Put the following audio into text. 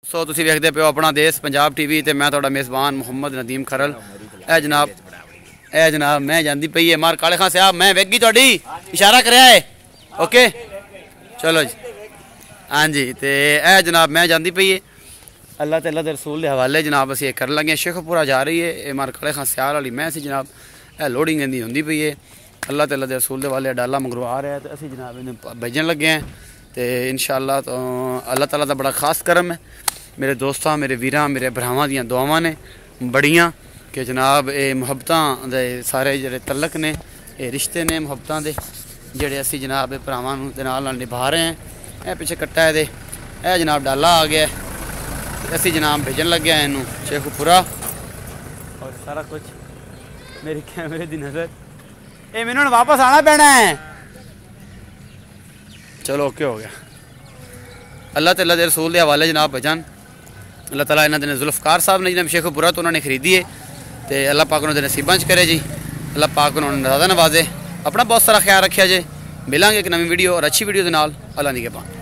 सो तुसी वेखदे पे हो अपना देश पंजाब टीवी ते मैं तुहाडा मेज़बान मुहम्मद नदीम खरल। ए जनाब मैं जांदी पई है मार काले खां साहब मैं वेगी तुहाडी इशारा करया है ओके चलो जी हाँ जी ते ए जनाब मैं जांदी पई है अल्लाह ते अल्लाह दे रसूल के हवाले जनाब असीं कर लगे शेखपुरा जा रही है ये मार काले खां स्याल वाली मैं सी जनाब ए लोडिंग इंदी होंदी पई है अल्लाह ते अल्लाह दे रसूल दे वाले डाला मंगवा रहा है तो असीं जनाब इन्हें भेजन लगे हैं तो इंशाअल्लाह तो अल्लाह ताला दा बड़ा खास करम है मेरे दोस्तों मेरे वीरां मेरे भरावां दियां दुआवां ने बड़ियां कि जनाब ये मुहब्बतां दे सारे जेह्ड़े तलक ने ये रिश्ते ने मुहब्बतां दे जेह्ड़े असीं जनाब भरावां दे नाल निभा रहे हैं। ए पिछे कट्टा है दे ए जनाब डाला आ गया असीं जनाब भेजन लगे हैं इनू शेखपुरा और सारा कुछ मेरे कैमरे की नज़र ये मैनू वापस आना पैना है। चलो ओके हो गया अल्लाह ते अल्लाह दे रसूल के हवाले जनाब भजन अल्लाह ताला इन्होंने दिन जुल्फकार साहब ने जिन्हें शेखपुरा तो उन्होंने खरीदी है तो अल्लाह पाक उन्होंने नसीबां च करे जी अल्लाह पाक उन्होंने ज़्यादा नवाजे अपना बहुत सारा ख्याल रखा जे मिलेंगे एक नवी वीडियो और अच्छी वीडियो के नाल अल्लाह दी के पाक।